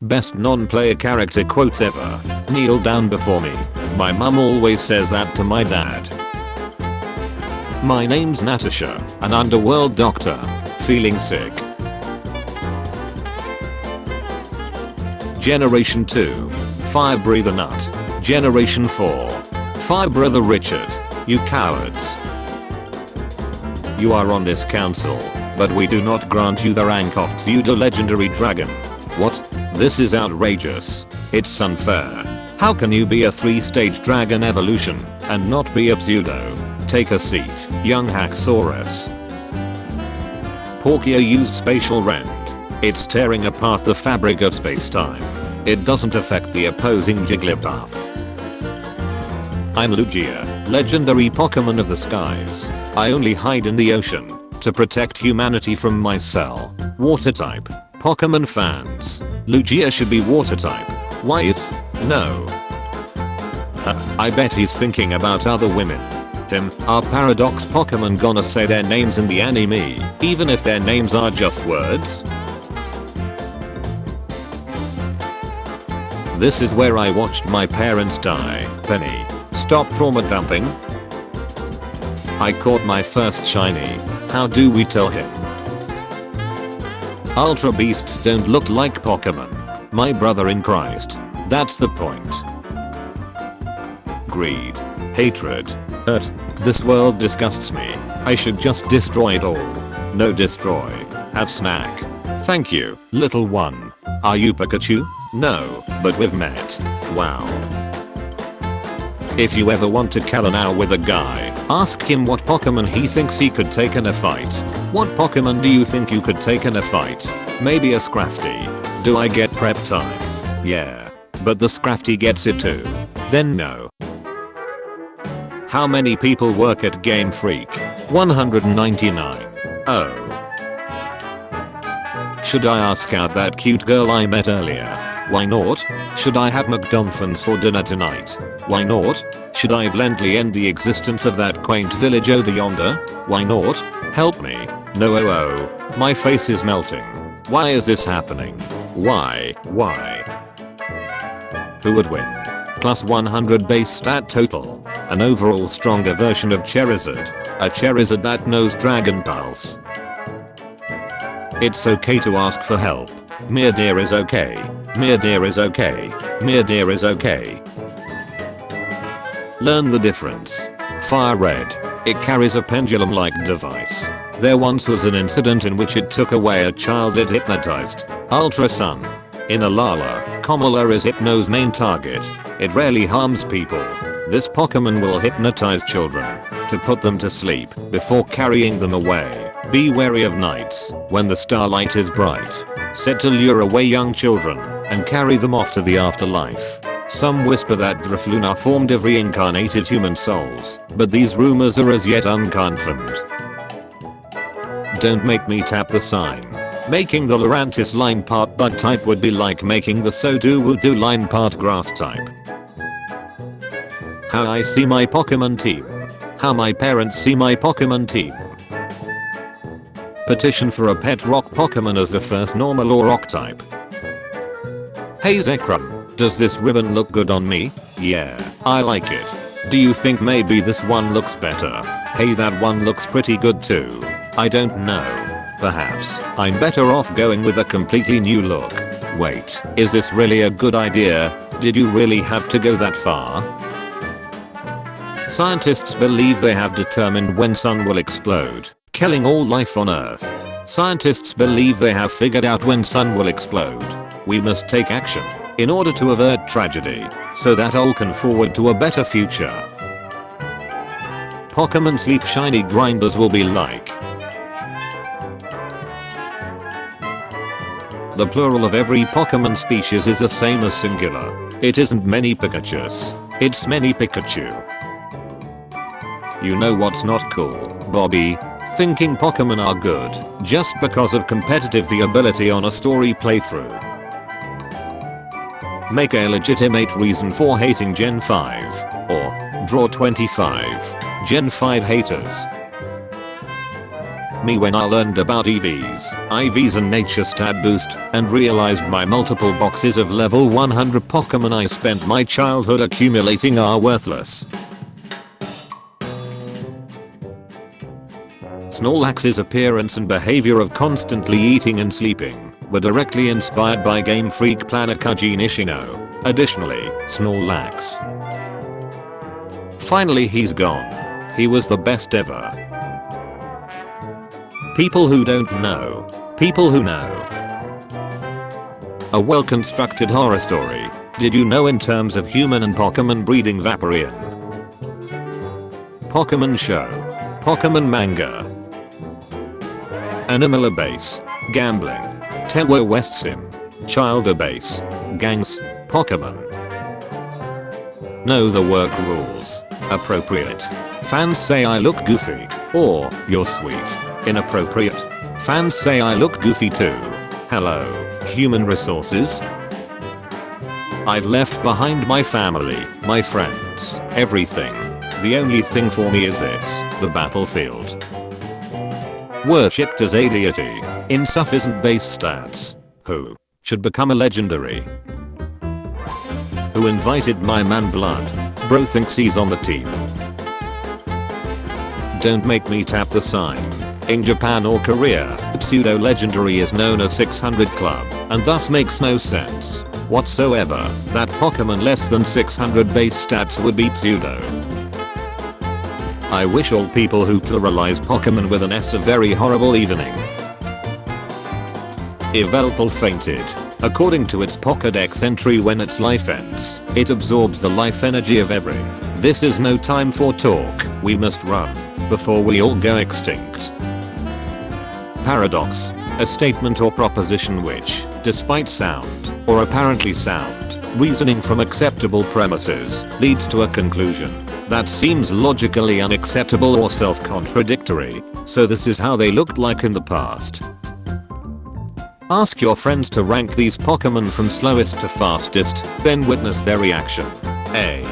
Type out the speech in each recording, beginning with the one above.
Best non-player character quote ever. Kneel down before me. My mum always says that to my dad. My name's Natasha, an underworld doctor. Feeling sick. Generation 2. Fire Breather Nut. Generation 4. Fire Brother Richard. You cowards. You are on this council, but we do not grant you the rank of Pseudo-legendary dragon. What? This is outrageous. It's unfair. How can you be a 3-stage dragon evolution and not be a pseudo? Take a seat, young Haxorus. Porkia used spatial rend. It's tearing apart the fabric of space-time. It doesn't affect the opposing Jigglypuff. I'm Lugia, legendary Pokemon of the skies. I only hide in the ocean to protect humanity from my cell. Water type. Pokemon fans. Lugia should be water type. Why is? No. I bet he's thinking about other women. Are Paradox Pokemon gonna say their names in the anime, even if their names are just words? This is where I watched my parents die. Penny, stop trauma dumping. I caught my first shiny. How do we tell him? Ultra beasts don't look like Pokemon. My brother in Christ. That's the point. Greed. Hatred. Hurt. This world disgusts me. I should just destroy it all. No, destroy. Have snack. Thank you, little one. Are you Pikachu? No, but we've met. Wow. If you ever want to Kalanow with a guy, ask him what Pokemon he thinks he could take in a fight. What Pokemon do you think you could take in a fight? Maybe a Scrafty. Do I get prep time? Yeah. But the Scrafty gets it too. Then no. How many people work at Game Freak? 199. Oh. Should I ask out that cute girl I met earlier? Why not? Should I have McDonald's for dinner tonight? Why not? Should I violently end the existence of that quaint village over yonder? Why not? Help me. No, my face is melting. Why is this happening? Why? Who would win? Plus 100 base stat total. An overall stronger version of Charizard. A Charizard that knows Dragon Pulse. It's okay to ask for help. Myrdeer is okay. Myrdeer is okay. Myrdeer is okay. Learn the difference. Fire Red. It carries a pendulum-like device. There once was an incident in which it took away a child it hypnotized. Ultra Sun. In Alola, Commola is Hypno's main target. It rarely harms people. This Pokemon will hypnotize children to put them to sleep before carrying them away. Be wary of nights when the starlight is bright. Said to lure away young children and carry them off to the afterlife. Some whisper that Drifloon are formed of reincarnated human souls, but these rumors are as yet unconfirmed. Don't make me tap the sign. Making the Lurantis line part bug type would be like making the Sudowoodo line part grass type. How I see my Pokemon team. How my parents see my Pokemon team. Petition for a pet rock Pokemon as the first normal or rock type. Hey Zekrom, does this ribbon look good on me? Yeah, I like it. Do you think maybe this one looks better? Hey, that one looks pretty good too. I don't know. Perhaps I'm better off going with a completely new look. Wait, is this really a good idea? Did you really have to go that far? Scientists believe they have determined when sun will explode, killing all life on Earth. Scientists believe they have figured out when sun will explode. We must take action in order to avert tragedy, so that all can forward to a better future. Pokemon Sleep Shiny Grinders will be like. The plural of every Pokemon species is the same as singular. It isn't many Pikachus. It's many Pikachu. You know what's not cool, Bobby? Thinking Pokemon are good just because of competitive viability on a story playthrough. Make a legitimate reason for hating Gen 5. Or draw 25 Gen 5 haters. me when I learned about EVs, IVs and nature stat boost and realized my multiple boxes of level 100 Pokemon I spent my childhood accumulating are worthless. Snorlax's appearance and behavior of constantly eating and sleeping were directly inspired by Game Freak planner Kaji Nishino. Additionally, Snorlax. Finally he's gone. He was the best ever. People who don't know. People who know. A well-constructed horror story. Did you know in terms of human and Pokemon breeding Vaporeon? Pokemon show. Pokemon manga. Animal base. Gambling. Tewa West Sim. Child base. Gangs. Pokemon. Know the work rules. Appropriate. Fans say I look goofy. Or, you're sweet. Inappropriate. Fans say I look goofy too. Hello, human resources? I've left behind my family, my friends, everything. The only thing for me is this, the battlefield. Worshipped as a deity. Insufficient base stats. Who should become a legendary? Who invited my man Blood? Bro thinks he's on the team. Don't make me tap the sign. In Japan or Korea, Pseudo-legendary is known as 600 Club, and thus makes no sense whatsoever that Pokemon less than 600 base stats would be pseudo. I wish all people who pluralize Pokemon with an S a very horrible evening. Yveltal fainted. According to its Pokedex entry, when its life ends, it absorbs the life energy of every. This is no time for talk, we must run before we all go extinct. Paradox. A statement or proposition which, despite sound, or apparently sound, reasoning from acceptable premises, leads to a conclusion that seems logically unacceptable or self-contradictory. So this is how they looked like in the past. Ask your friends to rank these Pokemon from slowest to fastest, then witness their reaction. A,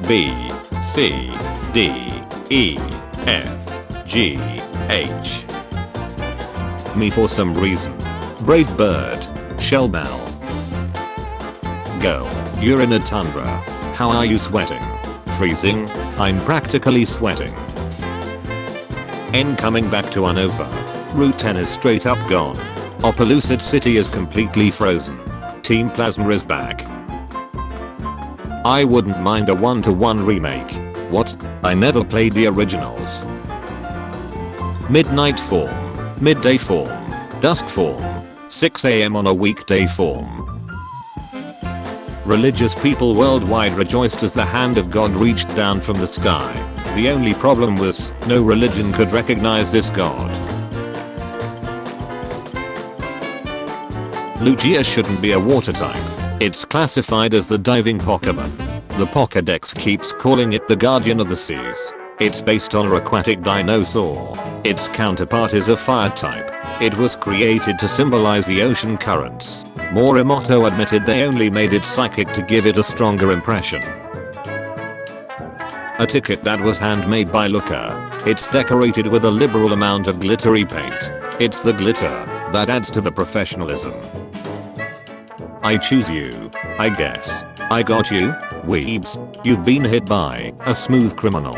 B, C, D, E, F, G, H. Me for some reason. Brave Bird. Shellbell. Girl, you're in a tundra. How are you sweating? Freezing? I'm practically sweating. N coming back to Unova. Route 10 is straight up gone. Opelucid City is completely frozen. Team Plasma is back. I wouldn't mind a 1-to-1 remake. What? I never played the originals. Midnight form. Midday form. Dusk form. 6 AM on a weekday form. Religious people worldwide rejoiced as the hand of God reached down from the sky. The only problem was, no religion could recognize this God. Lugia shouldn't be a water type. It's classified as the diving Pokemon. The Pokedex keeps calling it the Guardian of the Seas. It's based on an aquatic dinosaur. Its counterpart is a fire type. It was created to symbolize the ocean currents. Morimoto admitted they only made it psychic to give it a stronger impression. A ticket that was handmade by Lugia. It's decorated with a liberal amount of glittery paint. It's the glitter that adds to the professionalism. I choose you, I guess. I got you, weebs. You've been hit by a smooth criminal.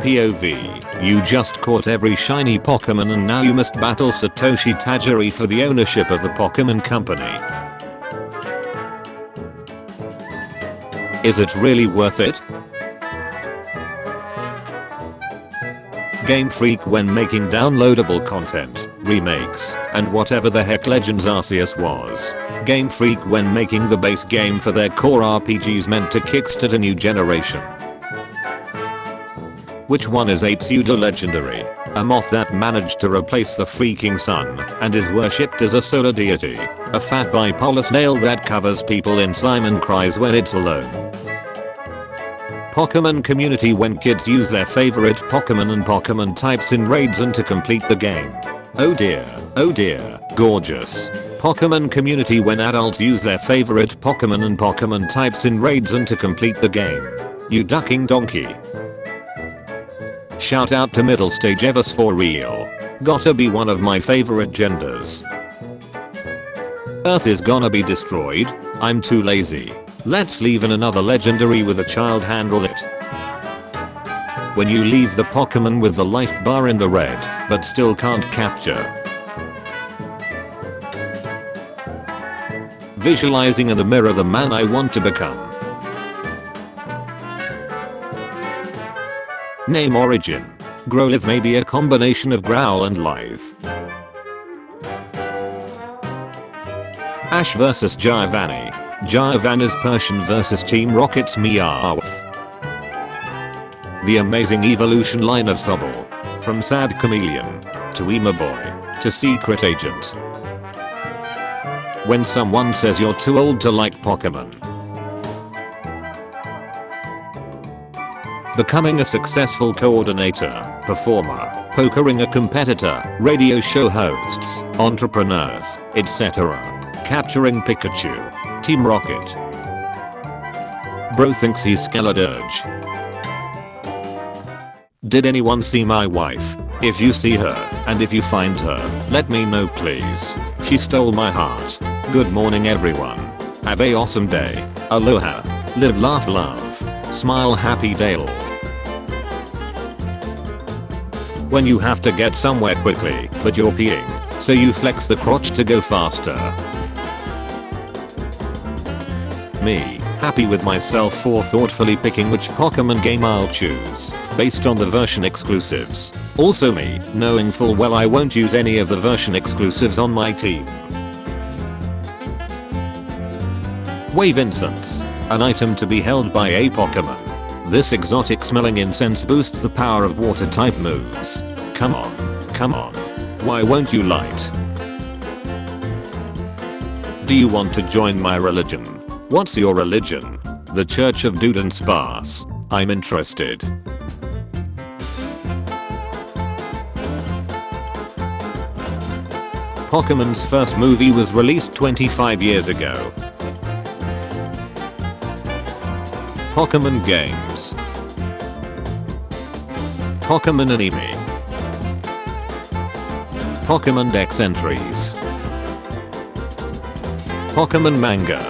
POV. You just caught every shiny Pokemon and now you must battle Satoshi Tajiri for the ownership of the Pokemon Company. Is it really worth it? Game Freak when making downloadable content, remakes, and whatever the heck Legends Arceus was. Game Freak when making the base game for their core RPGs meant to kickstart a new generation. Which one is a pseudo-legendary? A moth that managed to replace the freaking sun and is worshipped as a solar deity. A fat bipolar snail that covers people in slime and cries when it's alone. Pokemon community when kids use their favorite Pokemon and Pokemon types in raids and to complete the game. Oh dear, gorgeous. Pokemon community when adults use their favorite Pokemon and Pokemon types in raids and to complete the game. You ducking donkey. Shout out to middle stage Evers for real. Gotta be one of my favorite genders. Earth is gonna be destroyed. I'm too lazy. Let's leave in another legendary with a child handle it. When you leave the Pokemon with the life bar in the red, but still can't capture. Visualizing in the mirror the man I want to become. Name origin. Growlithe may be a combination of growl and life. Ash vs Giovanni. Giovanni's Persian vs Team Rocket's Meowth. The amazing evolution line of Sobble. From Sad Chameleon to Emo Boy to Secret Agent. When someone says you're too old to like Pokemon. Becoming a successful coordinator, performer, pokering a competitor, radio show hosts, entrepreneurs, etc. Capturing Pikachu. Team Rocket. Bro thinks he's Skeledirge. Did anyone see my wife? If you see her, and if you find her, let me know please. She stole my heart. Good morning everyone. Have a awesome day. Aloha. Live laugh love. Smile happy Dale. When you have to get somewhere quickly, but you're peeing, so you flex the crotch to go faster. Me, happy with myself for thoughtfully picking which Pokemon game I'll choose, based on the version exclusives. Also me, knowing full well I won't use any of the version exclusives on my team. Wave incense, an item to be held by a Pokemon. This exotic smelling incense boosts the power of water type moves. Come on, come on. Why won't you light? Do you want to join my religion? What's your religion? The Church of Dude and Sparse. I'm interested. Pokemon's first movie was released 25 years ago. Pokemon games. Pokemon anime. Pokemon Dex entries. Pokemon manga.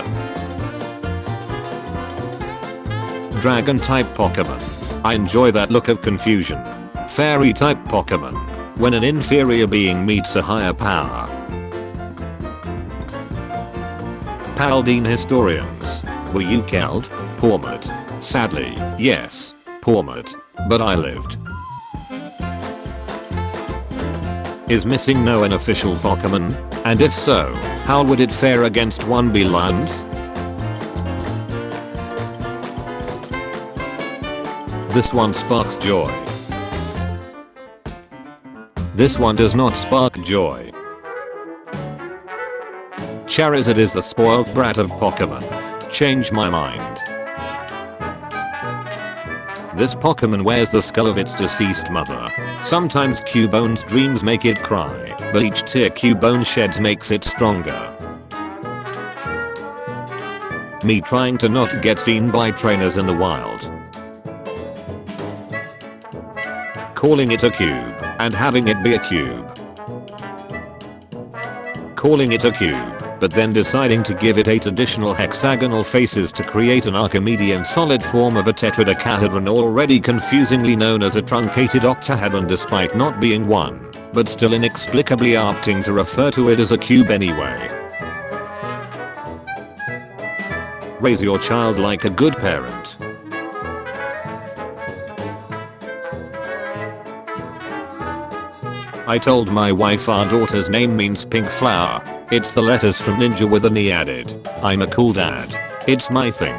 Dragon type Pokemon. I enjoy that look of confusion. Fairy type Pokemon. When an inferior being meets a higher power. Paladin historians. Were you killed? Pormut. Sadly, yes. Pormut. But I lived. Is missing no unofficial Pokemon? And if so, how would it fare against 1B lands? This one sparks joy. This one does not spark joy. Charizard is the spoiled brat of Pokemon. Change my mind. This Pokemon wears the skull of its deceased mother. Sometimes Cubone's dreams make it cry, but each tear Cubone sheds makes it stronger. Me trying to not get seen by trainers in the wild. Calling it a cube, and having it be a cube. Calling it a cube, but then deciding to give it 8 additional hexagonal faces to create an Archimedean solid form of a tetradecahedron, already confusingly known as a truncated octahedron despite not being one, but still inexplicably opting to refer to it as a cube anyway. Raise your child like a good parent. I told my wife our daughter's name means pink flower. It's the letters from Ninja with an E added. I'm a cool dad. It's my thing.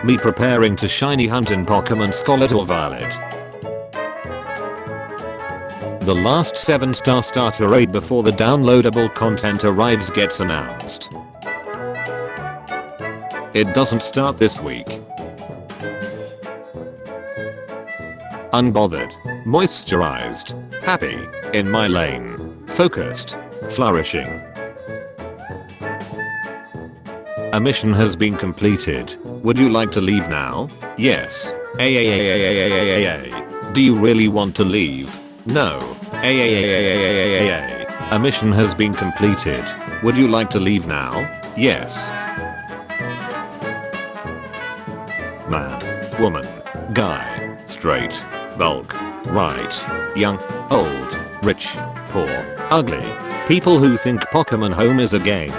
Me preparing to shiny hunt in Pokemon Scarlet or Violet. The last 7-star starter raid before the downloadable content arrives gets announced. It doesn't start this week. Unbothered. Moisturized. Happy. In my lane. Focused. Flourishing. A mission has been completed. Would you like to leave now? Yes. Do you really want to leave? No. A mission has been completed. Would you like to leave now? Yes. Man, woman, guy, straight, bulk, right, young, old, rich, poor, ugly. People who think Pokemon Home is a game.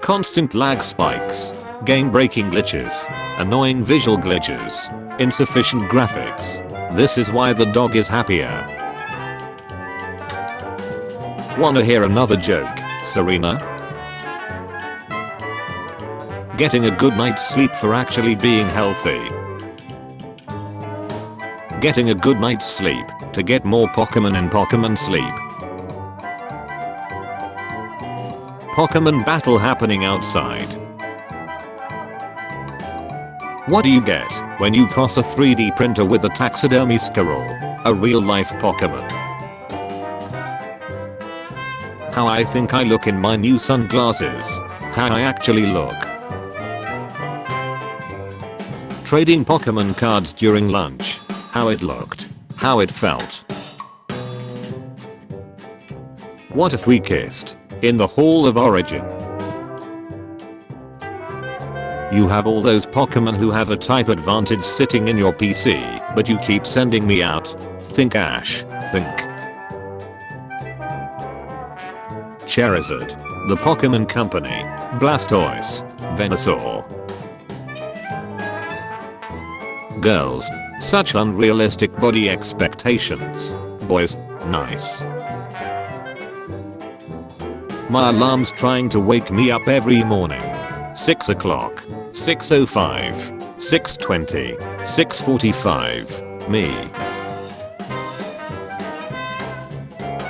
Constant lag spikes, game-breaking glitches, annoying visual glitches, insufficient graphics. This is why the dog is happier. Wanna hear another joke, Serena? Getting a good night's sleep for actually being healthy. Getting a good night's sleep to get more Pokemon in Pokemon Sleep. Pokemon battle happening outside. What do you get when you cross a 3D printer with a taxidermy squirrel, a real-life Pokemon? How I think I look in my new sunglasses. How I actually look. Trading Pokemon cards during lunch. How it looked. How it felt. What if we kissed in the Hall of Origin? You have all those Pokemon who have a type advantage sitting in your PC, but you keep sending me out. Think Ash, think. Charizard, the Pokemon Company, Blastoise, Venusaur. Girls, such unrealistic body expectations. Boys, nice. My alarm's trying to wake me up every morning. 6 o'clock, 6:05, 6:20, 6:45, me.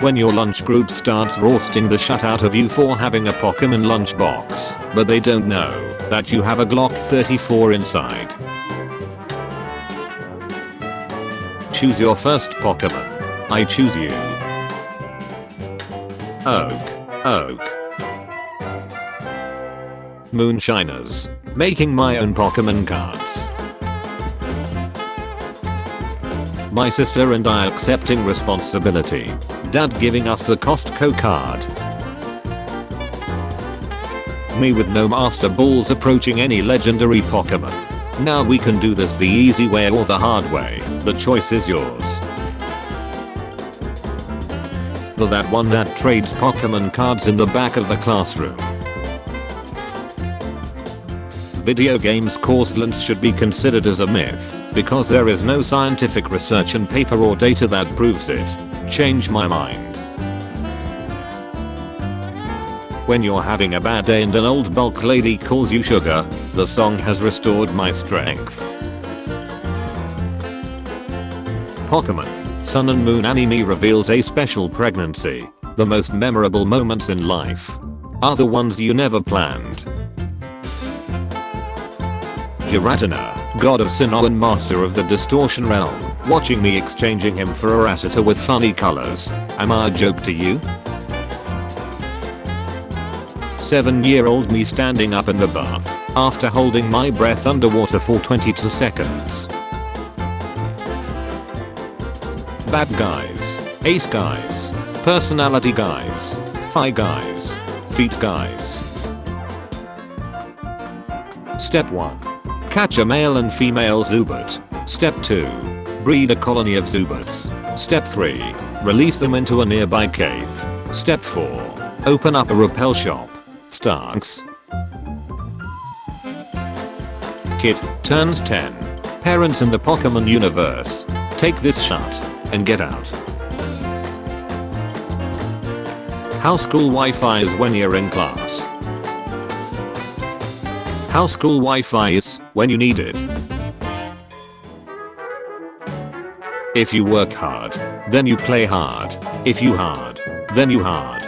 When your lunch group starts roasting the shut out of you for having a Pokemon lunchbox, but they don't know that you have a Glock 34 inside. Choose your first Pokemon. I choose you. Oak. Moonshiners. Making my own Pokemon cards. My sister and I accepting responsibility. Dad giving us the Costco card. Me with no master balls approaching any legendary Pokemon. Now we can do this the easy way or the hard way. The choice is yours. That one that trades Pokemon cards in the back of the classroom. Video games cause violence should be considered as a myth, because there is no scientific research and paper or data that proves it. Change my mind. When you're having a bad day and an old bulk lady calls you sugar, the song has restored my strength. Pokemon Sun and Moon anime reveals a special pregnancy. The most memorable moments in life are the ones you never planned. Giratina, god of Sinnoh and master of the Distortion realm, watching me exchanging him for a Rattata with funny colors. Am I a joke to you? 7-year-old me standing up in the bath after holding my breath underwater for 22 seconds. Bad guys, ace guys, personality guys, thigh guys, feet guys. Step 1. Catch a male and female Zubat. Step 2. Breed a colony of Zubats. Step 3. Release them into a nearby cave. Step 4. Open up a repel shop. Starks. Kid turns 10. Parents in the Pokemon universe. Take this shot and get out. How school Wi-Fi is when you're in class. How school Wi-Fi is when you need it. If you work hard, then you play hard. If you hard, then you hard.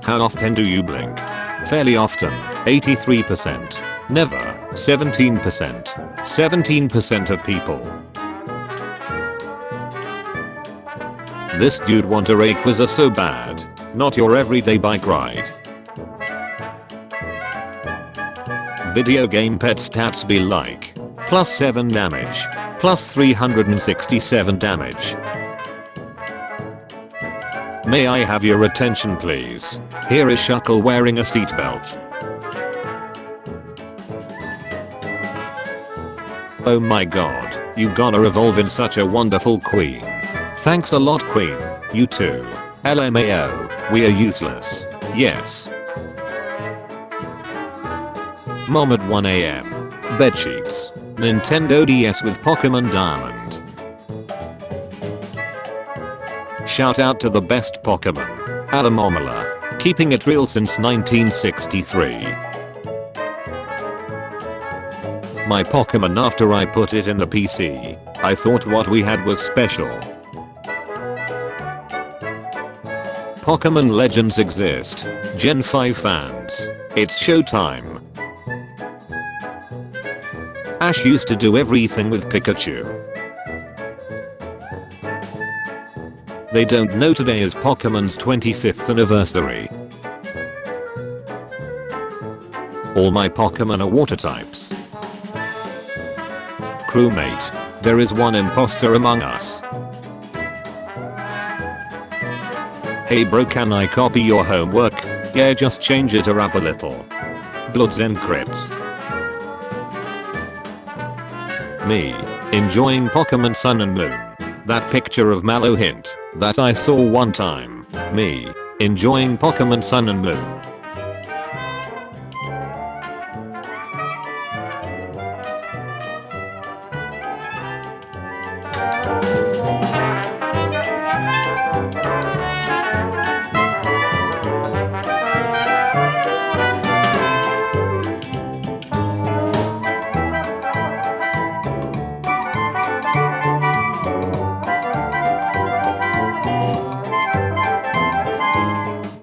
How often do you blink? Fairly often, 83%. Never, 17%. 17% of people. This dude want a Rayquaza so bad. Not your everyday bike ride. Video game pet stats be like. Plus 7 damage. Plus 367 damage. May I have your attention please? Here is Shuckle wearing a seatbelt. Oh my god, you gonna evolve in such a wonderful queen. Thanks a lot queen, you too. LMAO, we are useless. Yes. Mom at 1 AM. Bedsheets. Nintendo DS with Pokemon Diamond. Shout out to the best Pokemon. Alamomala. Keeping it real since 1963. My Pokemon after I put it in the PC. I thought what we had was special. Pokemon Legends exist. Gen 5 fans. It's showtime. Ash used to do everything with Pikachu. They don't know today is Pokemon's 25th anniversary. All my Pokemon are water types. Crewmate, there is one imposter among us. Hey bro, can I copy your homework? Yeah, just change it up a little. Bloods and Crips. Me, enjoying Pokemon Sun and Moon. That picture of Mallow hint that I saw one time. Me, enjoying Pokemon Sun and Moon.